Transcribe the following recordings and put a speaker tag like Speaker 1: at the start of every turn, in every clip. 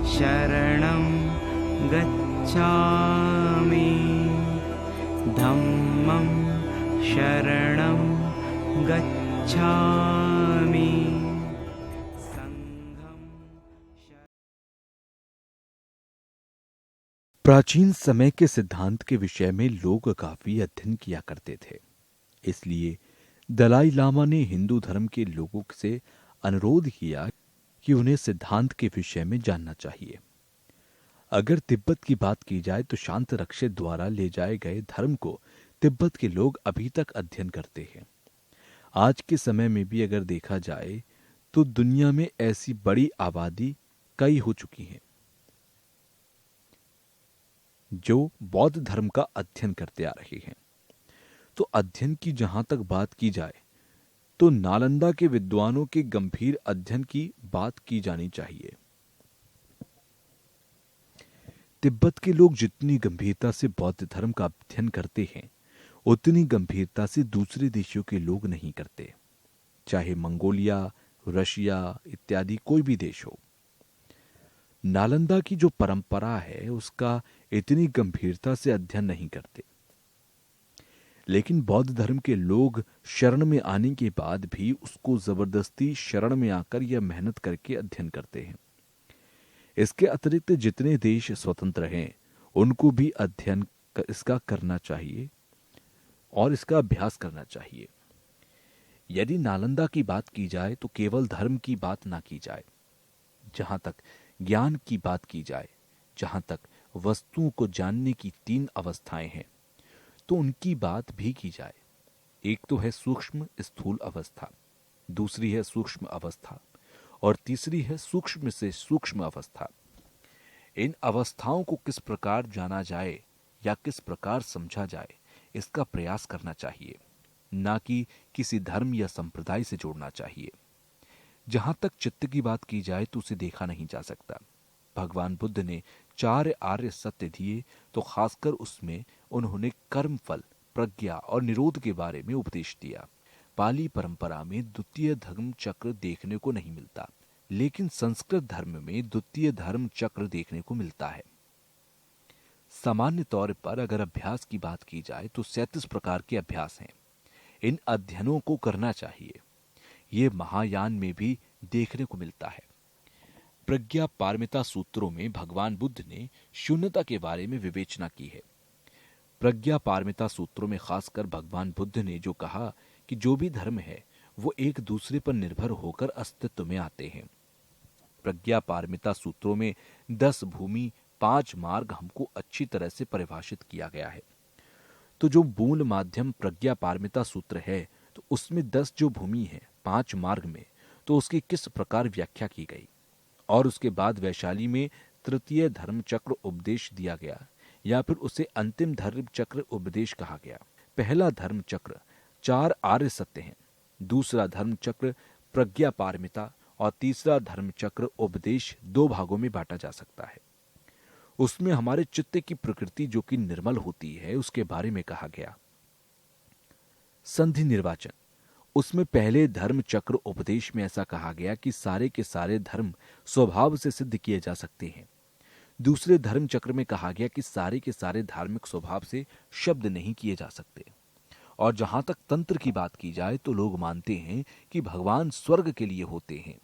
Speaker 1: शरणं गच्छामि धम्मं शरणं गच्छामि संघं
Speaker 2: प्राचीन समय के सिद्धांत के विषय में लोग काफी अध्ययन किया करते थे। इसलिए दलाई लामा ने हिंदू धर्म के लोगों से अनुरोध किया कि उन्हें सिद्धांत के विषय में जानना चाहिए। अगर तिब्बत की बात की जाए तो शांत रक्षित द्वारा ले जाए गए धर्म को तिब्बत के लोग अभी तक अध्ययन करते हैं। आज के समय में भी अगर देखा जाए तो दुनिया में ऐसी बड़ी आबादी कई हो चुकी हैं जो बौद्ध धर्म का अध्ययन करते आ रहे हैं। तो अध्ययन की जहां तक बात की जाए तो नालंदा के विद्वानों के गंभीर अध्ययन की बात की जानी चाहिए। तिब्बत के लोग जितनी गंभीरता से बौद्ध धर्म का अध्ययन करते हैं उतनी गंभीरता से दूसरे देशों के लोग नहीं करते, चाहे मंगोलिया, रशिया इत्यादि कोई भी देश हो। नालंदा की जो परंपरा है उसका इतनी गंभीरता से अध्ययन नहीं करते, लेकिन बौद्ध धर्म के लोग शरण में आने के बाद भी उसको जबरदस्ती शरण में आकर या मेहनत करके अध्ययन करते हैं। इसके अतिरिक्त जितने देश स्वतंत्र हैं उनको भी अध्ययन इसका करना चाहिए और इसका अभ्यास करना चाहिए। यदि नालंदा की बात की जाए तो केवल धर्म की बात ना की जाए। जहां तक ज्ञान की बात की जाए, जहां तक वस्तुओं को जानने की 3 अवस्थाएं हैं तो उनकी बात भी की जाए। एक तो है सूक्ष्म स्थूल अवस्था, दूसरी है सूक्ष्म अवस्था और तीसरी है सूक्ष्म से सूक्ष्म अवस्था। इन अवस्थाओं को किस प्रकार जाना जाए या किस प्रकार समझा जाए इसका प्रयास करना चाहिए, ना कि किसी धर्म या संप्रदाय से जोड़ना चाहिए। जहां तक चित्त की बात की जाए तो उसे देखा नहीं जा सकता। भगवान बुद्ध ने 4 आर्य सत्य दिए तो खासकर उसमें उन्होंने कर्म फल, प्रज्ञा और निरोध के बारे में उपदेश दिया। पाली परंपरा में द्वितीय धर्म चक्र देखने को नहीं मिलता, लेकिन संस्कृत धर्म में द्वितीय धर्म चक्र देखने को मिलता है। सामान्य तौर पर अगर अभ्यास की बात की जाए तो 37 प्रकार के अभ्यास हैं। इन अध्ययनों को करना चाहिए। ये महायान में भी देखने को मिलता है। प्रज्ञा पारमिता सूत्रों में भगवान बुद्ध ने शून्यता के बारे में विवेचना की है। प्रज्ञा पारमिता सूत्रों में खासकर भगवान बुद्ध ने जो कहा कि जो भी धर्म है वो एक दूसरे पर निर्भर होकर अस्तित्व में आते हैं। प्रज्ञा पारमिता सूत्रों में 10 भूमि 5 मार्ग हमको अच्छी तरह से परिभाषित किया गया है। तो जो मूल माध्यम प्रज्ञा पारमिता सूत्र है तो उसमें 10 जो भूमि है 5 मार्ग में, तो उसकी किस प्रकार व्याख्या की गई और उसके बाद वैशाली में तृतीय धर्म चक्र उपदेश दिया गया या फिर उसे अंतिम धर्म चक्र उपदेश कहा गया। पहला धर्म चक्र 4 आर्य सत्य हैं, दूसरा धर्म चक्र प्रज्ञा पारमिता और तीसरा धर्म चक्र उपदेश 2 भागों में बांटा जा सकता है। उसमें हमारे चित्त की प्रकृति जो कि निर्मल होती है उसके बारे में कहा गया। संधि निर्वाचन, उसमें पहले धर्म चक्र उपदेश में ऐसा कहा गया कि सारे के सारे धर्म स्वभाव से सिद्ध किए जा सकते हैं। दूसरे धर्म चक्र में कहा गया कि सारे के सारे धार्मिक स्वभाव से शब्द नहीं किए जा सकते। और जहां तक तंत्र की बात की जाए तो लोग मानते हैं कि भगवान स्वर्ग के लिए होते हैं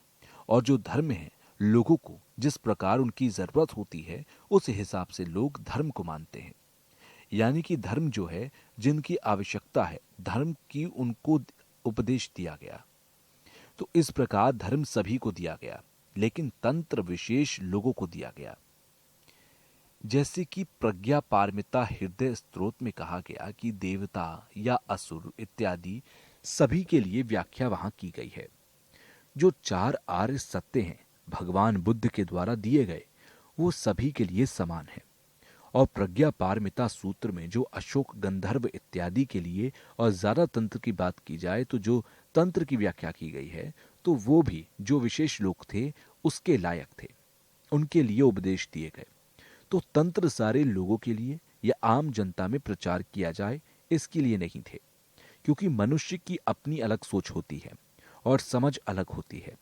Speaker 2: और जो धर्म है लोगों को जिस प्रकार उनकी जरूरत होती है उस हिसाब से लोग धर्म को मानते हैं। यानी कि धर्म जो है जिनकी आवश्यकता है धर्म की उनको उपदेश दिया गया। तो इस प्रकार धर्म सभी को दिया गया, लेकिन तंत्र विशेष लोगों को दिया गया। जैसे कि प्रज्ञा पारमिता हृदय स्तोत्र में कहा गया कि देवता या असुर इत्यादि सभी के लिए व्याख्या वहां की गई है। जो 4 आर्य सत्य हैं भगवान बुद्ध के द्वारा दिए गए वो सभी के लिए समान है। और प्रज्ञा पारमिता सूत्र में जो अशोक गंधर्व इत्यादि के लिए और ज्यादा तंत्र की बात की जाए तो जो तंत्र की व्याख्या की गई है तो वो भी जो विशेष लोग थे उसके लायक थे, उनके लिए उपदेश दिए गए। तो तंत्र सारे लोगों के लिए या आम जनता में प्रचार किया जाए इसके लिए नहीं थे, क्योंकि मनुष्य की अपनी अलग सोच होती है और समझ अलग होती है।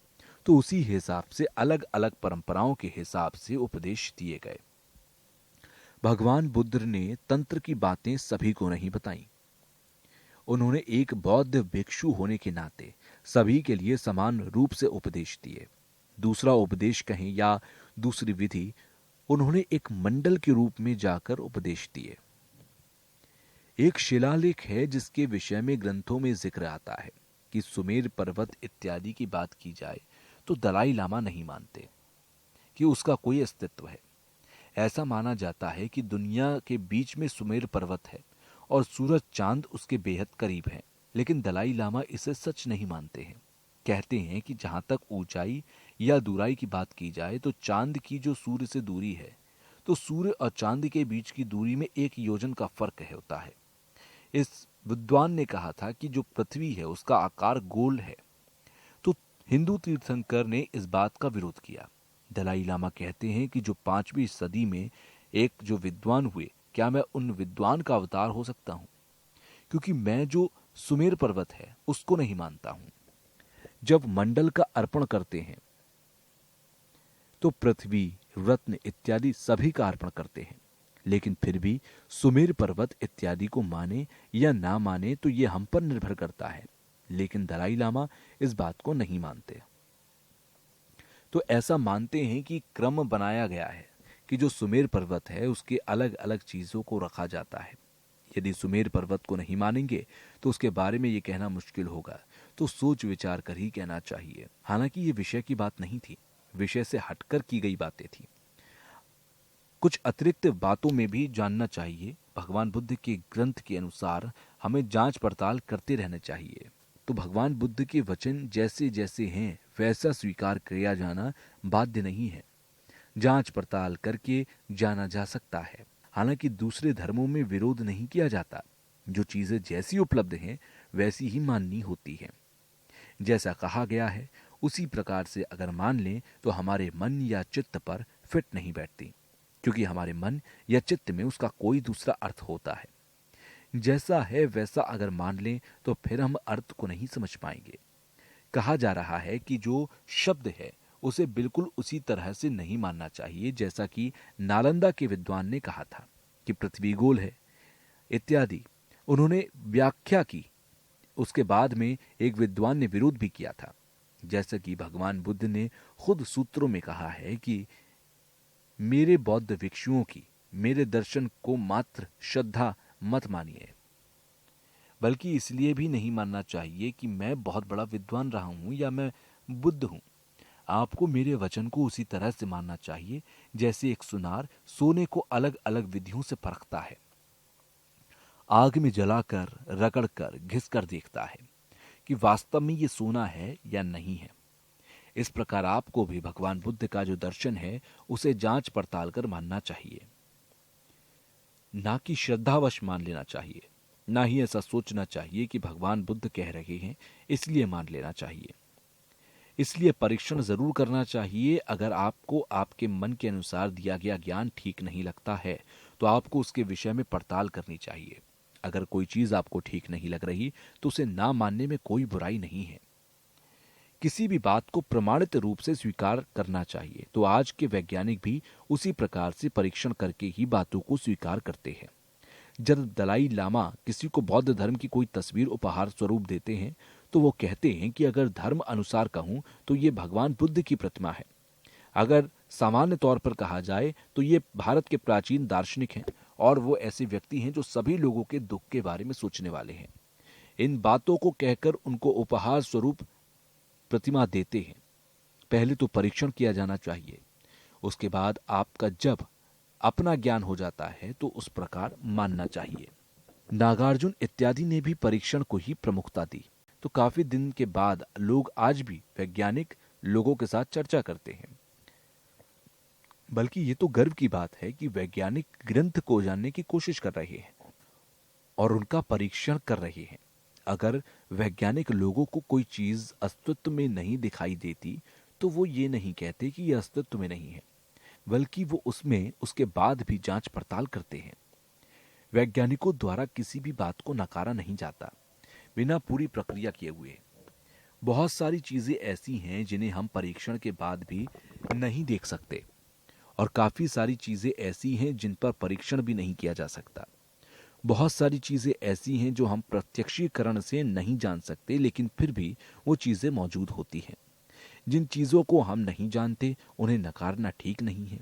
Speaker 2: तो उसी हिसाब से अलग अलग परंपराओं के हिसाब से उपदेश दिए गए। भगवान बुद्ध ने तंत्र की बातें सभी को नहीं बताई। उन्होंने एक बौद्ध भिक्षु होने के नाते सभी के लिए समान रूप से उपदेश दिए। दूसरा उपदेश कहें या दूसरी विधि, उन्होंने एक मंडल के रूप में जाकर उपदेश दिए। एक शिलालेख है जिसके विषय में ग्रंथों में जिक्र आता है कि सुमेर पर्वत इत्यादि की बात की जाए तो दलाई लामा नहीं मानते कि उसका कोई अस्तित्व है। ऐसा माना जाता है कि दुनिया के बीच में सुमेर पर्वत है और सूरज चांद उसके बेहद करीब है, लेकिन दलाई लामा इसे सच नहीं मानते हैं। कहते हैं कि जहां तक ऊंचाई या दूराई की बात की जाए तो चांद की जो सूर्य से दूरी है, तो सूर्य और चांद के बीच की दूरी में 1 योजन का फर्क होता है। इस विद्वान ने कहा था कि जो पृथ्वी है उसका आकार गोल है। तो हिंदू तीर्थंकर ने इस बात का विरोध किया। दलाई लामा कहते हैं कि जो 5वीं सदी में एक जो विद्वान हुए, क्या मैं उन विद्वान का अवतार हो सकता हूं? क्योंकि मैं जो सुमेर पर्वत है उसको नहीं मानता हूं। जब मंडल का अर्पण करते हैं तो पृथ्वी, रत्न इत्यादि सभी का अर्पण करते हैं, लेकिन फिर भी सुमेर पर्वत इत्यादि को माने या ना माने तो यह हम पर निर्भर करता है। लेकिन दलाई लामा इस बात को नहीं मानते। तो ऐसा मानते हैं कि क्रम बनाया गया है कि जो सुमेर पर्वत है उसके अलग अलग चीजों को रखा जाता है। यदि सुमेर पर्वत को नहीं मानेंगे तो उसके बारे में यह कहना मुश्किल होगा, तो सोच विचार कर ही कहना चाहिए। हालांकि ये विषय की बात नहीं थी, विषय से हटकर की गई बातें थी। कुछ अतिरिक्त बातों में भी जानना चाहिए। भगवान बुद्ध के ग्रंथ के अनुसार हमें जांच पड़ताल करते रहना चाहिए। तो भगवान बुद्ध के वचन जैसे जैसे हैं वैसा स्वीकार किया जाना बाध्य नहीं है। जांच पड़ताल करके जाना जा सकता है। हालांकि दूसरे धर्मों में विरोध नहीं किया जाता। जो चीजें जैसी उपलब्ध हैं वैसी ही माननी होती हैं। जैसा कहा गया है उसी प्रकार से अगर मान लें तो हमारे मन या चित्त पर फिट नहीं बैठती, क्योंकि हमारे मन या चित्त में उसका कोई दूसरा अर्थ होता है। जैसा है वैसा अगर मान लें तो फिर हम अर्थ को नहीं समझ पाएंगे। कहा जा रहा है कि जो शब्द है उसे बिल्कुल उसी तरह से नहीं मानना चाहिए जैसा कि नालंदा के विद्वान ने कहा था कि पृथ्वी गोल है इत्यादि। उन्होंने व्याख्या की। उसके बाद में एक विद्वान ने विरोध भी किया था। जैसा कि भगवान बुद्ध ने खुद सूत्रों में कहा है कि मेरे बौद्ध भिक्षुओं की मेरे दर्शन को मात्र श्रद्धा मत मानिए, बल्कि इसलिए भी नहीं मानना चाहिए कि मैं बहुत बड़ा विद्वान रहा हूं या मैं बुद्ध हूं। आपको मेरे वचन को उसी तरह से मानना चाहिए जैसे एक सुनार सोने को अलग अलग विधियों से परखता है। आग में जलाकर, रगड़कर, घिसकर देखता है कि वास्तव में ये सोना है या नहीं है। इस प्रकार आपको भी भगवान बुद्ध का जो दर्शन है उसे जांच पड़ताल कर मानना चाहिए, ना कि श्रद्धावश मान लेना चाहिए। ना ही ऐसा सोचना चाहिए कि भगवान बुद्ध कह रहे हैं इसलिए मान लेना चाहिए। इसलिए परीक्षण जरूर करना चाहिए। अगर आपको आपके मन के अनुसार दिया गया ज्ञान ठीक नहीं लगता है तो आपको उसके विषय में पड़ताल करनी चाहिए। अगर कोई चीज आपको ठीक नहीं लग रही तो उसे ना मानने में कोई बुराई नहीं है। किसी भी बात को प्रमाणित रूप से स्वीकार करना चाहिए। तो आज के वैज्ञानिक भी उसी प्रकार से परीक्षण करके ही बातों को स्वीकार करते हैं। जब दलाई लामा किसी को बौद्ध धर्म की कोई तस्वीर उपहार स्वरूप देते हैं तो वो कहते हैं कि अगर धर्म अनुसार कहूं तो ये भगवान बुद्ध की प्रतिमा है। अगर सामान्य तौर पर कहा जाए तो ये भारत के प्राचीन दार्शनिक हैं और वो ऐसे व्यक्ति हैं जो सभी लोगों के दुख के बारे में सोचने वाले हैं। इन बातों को कहकर उनको उपहार स्वरूप प्रतिमा देते हैं। पहले तो परीक्षण किया जाना चाहिए, उसके बाद आपका जब अपना ज्ञान हो जाता है तो उस प्रकार मानना चाहिए। नागार्जुन इत्यादि ने भी परीक्षण को ही प्रमुखता दी। तो काफी दिन के बाद लोग आज भी वैज्ञानिक लोगों के साथ चर्चा करते हैं। बल्कि ये तो गर्व की बात है कि वैज्ञानिक ग्रंथ को जानने की कोशिश कर रहे हैं और उनका परीक्षण कर रहे हैं। अगर वैज्ञानिक लोगों को कोई चीज अस्तित्व में नहीं दिखाई देती तो वो ये नहीं कहते कि यह अस्तित्व में नहीं है, बल्कि वो उसमें उसके बाद भी जांच पड़ताल करते हैं। वैज्ञानिकों द्वारा किसी भी बात को नकारा नहीं जाता बिना पूरी प्रक्रिया किए हुए। बहुत सारी चीजें ऐसी हैं जिन्हें हम परीक्षण के बाद भी नहीं देख सकते, और काफी सारी चीजें ऐसी हैं जिन पर परीक्षण भी नहीं किया जा सकता। बहुत सारी चीजें ऐसी हैं जो हम प्रत्यक्षीकरण से नहीं जान सकते, लेकिन फिर भी वो चीजें मौजूद होती हैं। जिन चीजों को हम नहीं जानते उन्हें नकारना ठीक नहीं है।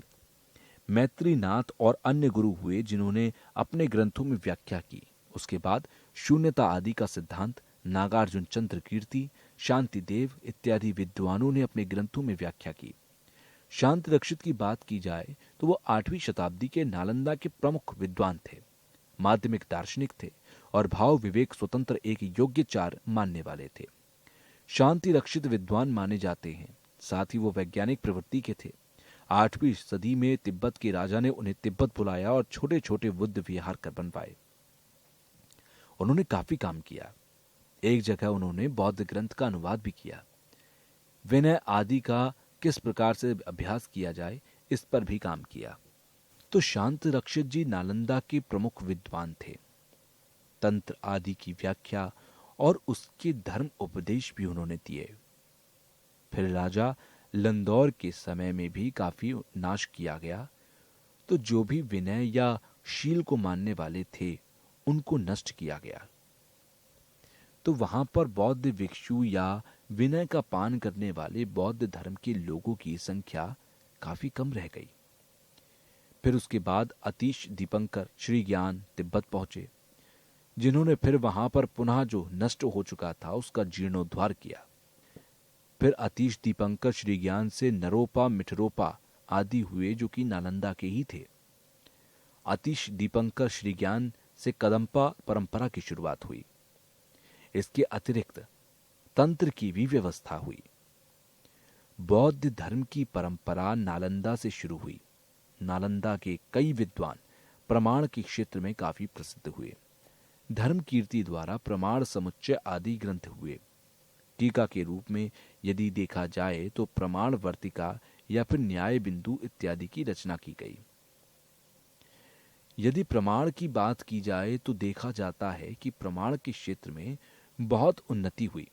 Speaker 2: मैत्रीनाथ और अन्य गुरु हुए जिन्होंने अपने ग्रंथों में व्याख्या की। उसके बाद शून्यता आदि का सिद्धांत नागार्जुन चंद्र कीर्ति, शांति देव इत्यादि विद्वानों ने अपने ग्रंथों में व्याख्या की। शांति रक्षित की बात की जाए तो वो 8वीं शताब्दी के नालंदा के प्रमुख विद्वान थे, माध्यमिक दार्शनिक थे और भाव विवेक स्वतंत्र एक योग्यचार मानने वाले थे। शांति रक्षित विद्वान माने जाते हैं, साथ ही वो वैज्ञानिक प्रवृत्ति के थे। 8वीं सदी में तिब्बत के राजा ने उन्हें तिब्बत बुलाया और छोटे छोटे बुद्ध विहार कर बनवाए। उन्होंने काफी काम किया। एक जगह उन्होंने बौद्ध ग्रंथ का अनुवाद भी किया। विनय आदि का किस प्रकार से अभ्यास किया जाए इस पर भी काम किया। तो शांति रक्षित जी नालंदा के प्रमुख विद्वान थे। तंत्र आदि की व्याख्या और उसके धर्म उपदेश भी उन्होंने दिए। फिर राजा लंदौर के समय में भी काफी नाश किया गया, तो जो भी विनय या शील को मानने वाले थे उनको नष्ट किया गया। तो वहां पर बौद्ध भिक्षु या विनय का पान करने वाले बौद्ध धर्म के लोगों की संख्या काफी कम रह गई। फिर उसके बाद अतीश दीपंकर श्री ज्ञान तिब्बत पहुंचे, जिन्होंने फिर वहां पर पुनः जो नष्ट हो चुका था उसका जीर्णोद्धार किया। फिर अतीश दीपंकर श्री ज्ञान से नरोपा मिठरोपा आदि हुए जो कि नालंदा के ही थे। अतीश दीपंकर श्री ज्ञान से कदम्पा परंपरा की शुरुआत हुई। इसके अतिरिक्त तंत्र की भी व्यवस्था हुई। बौद्ध धर्म की परंपरा नालंदा से शुरू हुई। नालंदा के कई विद्वान प्रमाण के क्षेत्र में काफी प्रसिद्ध हुए। धर्म कीर्ति द्वारा प्रमाण समुच्चय आदि ग्रंथ हुए। टीका के रूप में यदि देखा जाए तो प्रमाण वर्तिका या फिर न्याय बिंदु इत्यादि की रचना की गई। यदि प्रमाण की बात की जाए तो देखा जाता है कि प्रमाण के क्षेत्र में बहुत उन्नति हुई।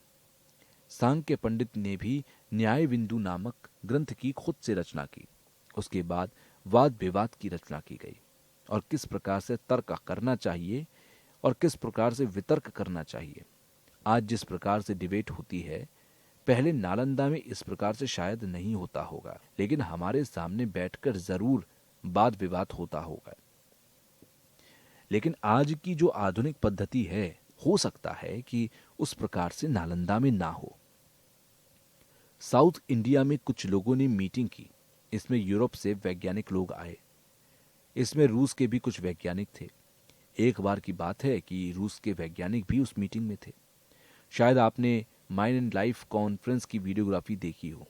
Speaker 2: सांख्य पंडित ने भी न्याय बिंदु नामक ग्रंथ की खुद से रचना की। उसके बाद वाद विवाद की रचना की गई और किस प्रकार से तर्क करना चाहिए और किस प्रकार से वितर्क करना चाहिए। आज जिस प्रकार से डिबेट होती है, पहले नालंदा में इस प्रकार से शायद नहीं होता होगा, लेकिन हमारे सामने बैठकर जरूर वाद विवाद होता होगा। लेकिन आज की जो आधुनिक पद्धति है, हो सकता है कि उस प्रकार से नालंदा में ना हो। साउथ इंडिया में कुछ लोगों ने मीटिंग की। इसमें यूरोप से वैज्ञानिक लोग आए। इसमें रूस के भी कुछ वैज्ञानिक थे। एक बार की बात है कि रूस के वैज्ञानिक भी उस मीटिंग में थे। शायद आपने माइंड एंड लाइफ कॉन्फ्रेंस की वीडियोग्राफी देखी हो।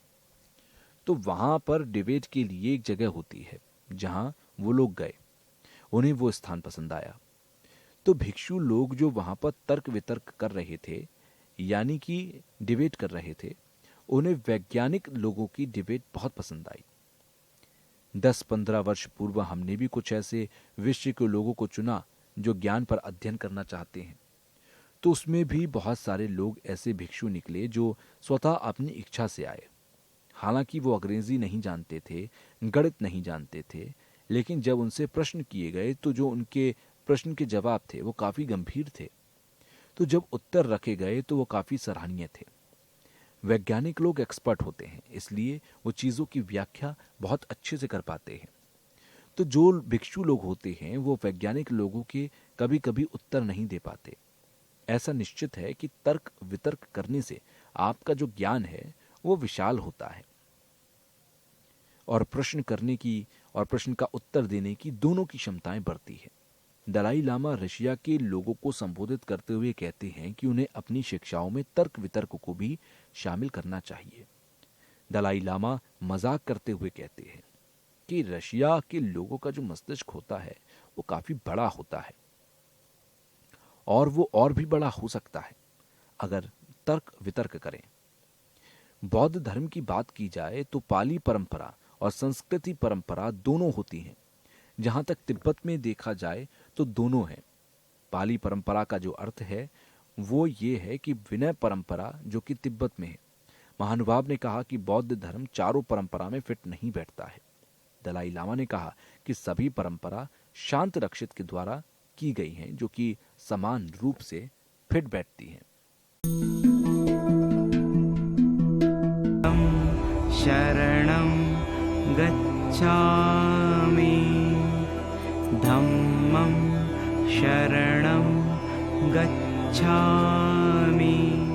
Speaker 2: तो वहां पर डिबेट के लिए एक जगह होती है जहां वो लोग गए, उन्हें वो स्थान पसंद आया। तो भिक्षु लोग जो वहां पर तर्क वितर्क कर रहे थे, यानी कि डिबेट कर रहे थे, उन्हें वैज्ञानिक लोगों की डिबेट बहुत पसंद आई। 10-15 वर्ष पूर्व हमने भी कुछ ऐसे विषय के लोगों को चुना जो ज्ञान पर अध्ययन करना चाहते हैं। तो उसमें भी बहुत सारे लोग ऐसे भिक्षु निकले जो स्वतः अपनी इच्छा से आए। हालांकि वो अंग्रेजी नहीं जानते थे, गणित नहीं जानते थे, लेकिन जब उनसे प्रश्न किए गए तो जो उनके प्रश्न के जवाब थे वो काफी गंभीर थे। तो जब उत्तर रखे गए तो वो काफी सराहनीय थे। वैज्ञानिक लोग एक्सपर्ट होते हैं, इसलिए वो चीजों की व्याख्या बहुत अच्छे से कर पाते हैं। तो जो भिक्षु लोग होते हैं वो वैज्ञानिक लोगों के कभी कभी उत्तर नहीं दे पाते। ऐसा निश्चित है कि तर्क वितर्क करने से आपका जो ज्ञान है वो विशाल होता है और प्रश्न करने की और प्रश्न का उत्तर देने की दोनों की क्षमताएं बढ़ती है। दलाई लामा रशिया के लोगों को संबोधित करते हुए कहते हैं कि उन्हें अपनी शिक्षाओं में तर्क वितर्क को भी शामिल करना चाहिए। दलाई लामा मजाक करते हुए कहते हैं कि रशिया के लोगों का जो मस्तिष्क होता है वो काफी बड़ा होता है और वो और भी बड़ा हो सकता है अगर तर्क वितर्क करें। बौद्ध धर्म की बात की जाए तो पाली परंपरा और संस्कृति परंपरा दोनों होती हैं। जहां तक तिब्बत में देखा जाए तो दोनों हैं। पाली परंपरा का जो अर्थ है वो ये है कि विनय परंपरा जो कि तिब्बत में है। महानुभाव ने कहा कि बौद्ध धर्म चारों परंपरा में फिट नहीं बैठता है। दलाई लामा ने कहा कि सभी परंपरा शांत रक्षित के द्वारा की गई हैं जो कि समान रूप से फिट बैठती हैं।
Speaker 1: शरणं गच्छामि धम्मं शरणं गच्छामि